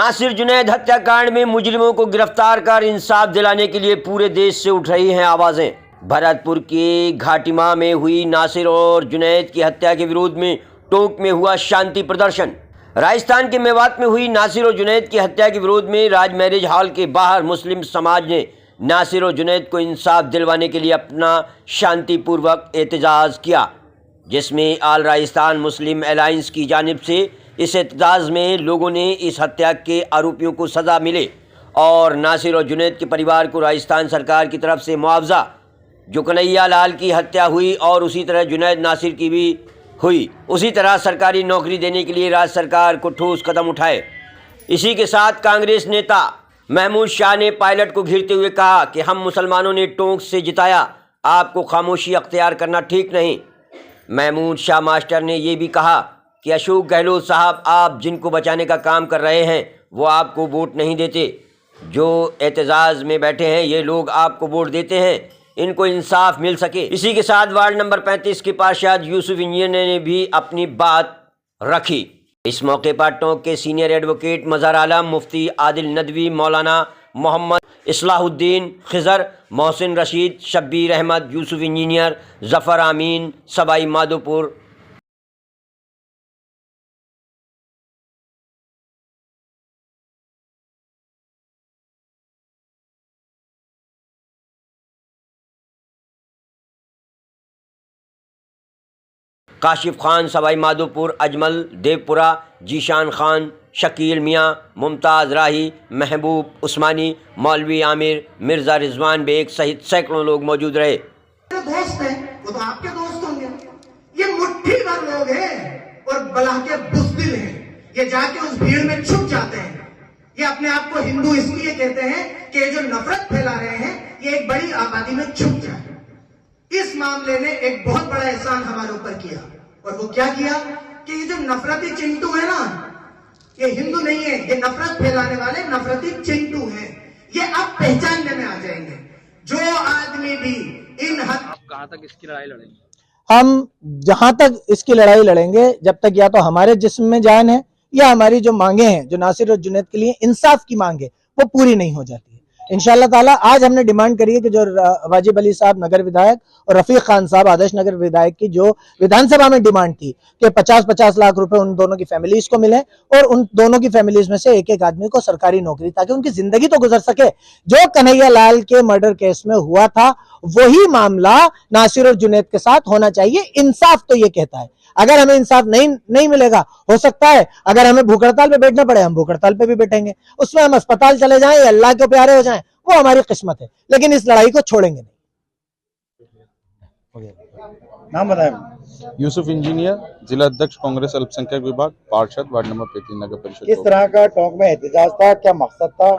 नासिर जुनैद हत्याकांड में मुजरिमों को गिरफ्तार कर इंसाफ दिलाने के लिए पूरे देश से उठ रही हैं आवाज़ें। भरतपुर के घाटीमा में हुई नासिर और जुनैद की हत्या के विरोध में टोंक में हुआ शांति प्रदर्शन। राजस्थान के मेवात में हुई नासिर और जुनैद की हत्या के विरोध में राज मैरिज हॉल के बाहर मुस्लिम समाज ने नासिर और जुनैद को इंसाफ दिलवाने के लिए अपना शांतिपूर्वक एहतजाज किया, जिसमें आल राजस्थान मुस्लिम अलायंस की जानिब से इस एहतजाज में लोगों ने इस हत्या के आरोपियों को सज़ा मिले और नासिर और जुनैद के परिवार को राजस्थान सरकार की तरफ से मुआवजा, जो कन्हैया लाल की हत्या हुई और उसी तरह जुनैद नासिर की भी हुई, उसी तरह सरकारी नौकरी देने के लिए राज्य सरकार को ठोस कदम उठाए। इसी के साथ कांग्रेस नेता महमूद शाह ने पायलट को घेरते हुए कहा कि हम मुसलमानों ने टोंक से जिताया, आपको खामोशी अख्तियार करना ठीक नहीं। महमूद शाह मास्टर ने ये भी कहा कि अशोक गहलोत साहब, आप जिनको बचाने का काम कर रहे हैं वो आपको वोट नहीं देते। जो एहतजाज में बैठे हैं ये लोग आपको वोट देते हैं, इनको इंसाफ मिल सके। इसी के साथ वार्ड नंबर 35 के पार्षद यूसुफ इंजीनियर ने भी अपनी बात रखी। इस मौके पर टोंक के सीनियर एडवोकेट मजहर आलम, मुफ्ती आदिल नदवी, मौलाना मोहम्मद इस्लाहुद्दीन खिजर, मोहसिन रशीद, शब्बीर अहमद, यूसुफ इंजीनियर, जफ़र आमीन, सवाई माधोपुर, काशिफ खान, सवाई माधोपुर, अजमल, देवपुरा, जीशान खान, शकील मियाँ, मुमताज़ राही, महबूब उस्मानी, मौलवी आमिर, मिर्ज़ा रिजवान बेग सहित सैकड़ों लोग मौजूद रहे। दोस्त हैं वो तो आपके दोस्त होंगे। ये मुट्ठी भर लोग हैं और बला के बुज़दिल हैं। ये जाके उस भीड़ में छुप जाते हैं। ये अपने आप को हिंदू इसलिए कहते हैं कि जो नफरत फैला रहे हैं ये एक बड़ी आबादी में छुप जाए। इस मामले ने एक बहुत बड़ा एहसान हमारे ऊपर किया, और वो क्या किया कि ये जो नफरती चिंटू है ना, ये हिंदू नहीं है, ये नफरत फैलाने वाले नफरती चिंटू हैं। ये अब पहचानने में आ जाएंगे। जो आदमी भी इन हद कहां तक इसकी लड़ाई लड़ेंगे? हम जहां तक इसकी लड़ाई लड़ेंगे जब तक या तो हमारे जिस्म में जान है या हमारी जो मांगे हैं, जो नासिर और जुनैद के लिए इंसाफ की मांग है, वो पूरी नहीं हो जाती है। इंशाअल्लाह ताला आज हमने डिमांड करी है कि जो वाजिब अली साहब नगर विधायक और रफीक खान साहब आदर्श नगर विधायक की जो विधानसभा में डिमांड थी कि 50-50 लाख रुपए उन दोनों की फैमिलीज को मिले और उन दोनों की फैमिलीज में से एक एक आदमी को सरकारी नौकरी, ताकि उनकी जिंदगी तो गुजर सके। जो कन्हैया लाल के मर्डर केस में हुआ था वही मामला नासिर और जुनैद के साथ होना चाहिए। इंसाफ तो ये कहता है। अगर हमें इंसाफ नहीं मिलेगा, हो सकता है अगर हमें भूख हड़ताल पे बैठना पड़े, हम भूख हड़ताल पे भी बैठेंगे। उसमें हम अस्पताल चले जाएं या अल्लाह के प्यारे हो जाएं, वो हमारी किस्मत है, लेकिन इस लड़ाई को छोड़ेंगे नहीं। नाम बताएं। यूसुफ इंजीनियर, जिला अध्यक्ष कांग्रेस अल्पसंख्यक विभाग, पार्षद, वार्ड नंबर 35 नगर परिषद। किस तरह का टोंक में एहतजाज था, क्या मकसद था,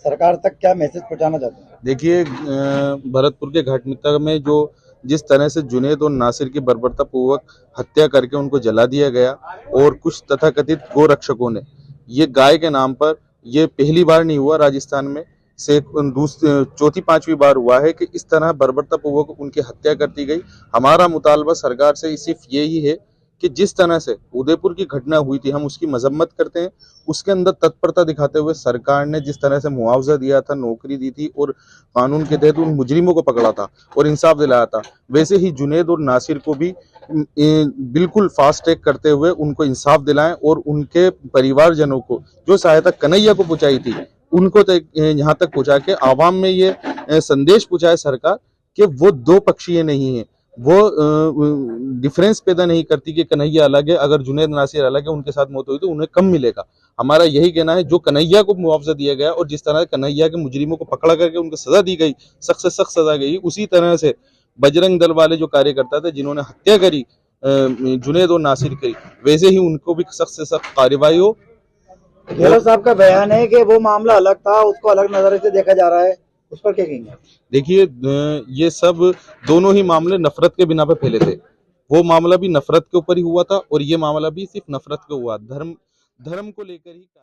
सरकार तक क्या मैसेज पहुंचाना चाहते हैं? देखिए, भरतपुर के घाटमिता में जिस तरह से जुनैद और नासिर की बर्बरतापूर्वक हत्या करके उनको जला दिया गया और कुछ तथाकथित गोरक्षकों ने, ये गाय के नाम पर, ये पहली बार नहीं हुआ राजस्थान में, से चौथी पांचवी बार हुआ है कि इस तरह बर्बरतापूर्वक उनकी हत्या कर दी गई। हमारा मुतालबा सरकार से सिर्फ यही है कि जिस तरह से उदयपुर की घटना हुई थी, हम उसकी मजम्मत करते हैं, उसके अंदर तत्परता दिखाते हुए सरकार ने जिस तरह से मुआवजा दिया था, नौकरी दी थी और कानून के तहत उन मुजरिमों को पकड़ा था और इंसाफ दिलाया था, वैसे ही जुनैद और नासिर को भी बिल्कुल फास्ट ट्रैक करते हुए उनको इंसाफ दिलाएं और उनके परिवारजनों को जो सहायता कन्हैया को पहुंचाई थी उनको यहाँ तक पहुंचा के आवाम में ये संदेश पहुंचाए सरकार कि वो दो पक्षीय नहीं है, वो डिफरेंस पैदा नहीं करती कि कन्हैया अलग है, अगर जुनैद नासिर अलग है, उनके साथ मौत हुई तो उन्हें कम मिलेगा। हमारा यही कहना है, जो कन्हैया को मुआवजा दिया गया और जिस तरह कन्हैया के मुजरिमों को पकड़ा करके उनको सजा दी गई, सख्त से सख्त सजा गई, उसी तरह से बजरंग दल वाले जो कार्यकर्ता थे जिन्होंने हत्या करी जुनैद और नासिर की, वैसे ही उनको भी सख्त से सख्त कार्रवाई हो। गहलोत साहब का बयान है कि वो मामला अलग था, उसको अलग नजरिए से देखा जा रहा है, उस पर क्या कहेंगे? देखिए, ये सब दोनों ही मामले नफरत के बिना पे फैले थे। वो मामला भी नफरत के ऊपर ही हुआ था और ये मामला भी सिर्फ नफरत के हुआ, धर्म को लेकर ही।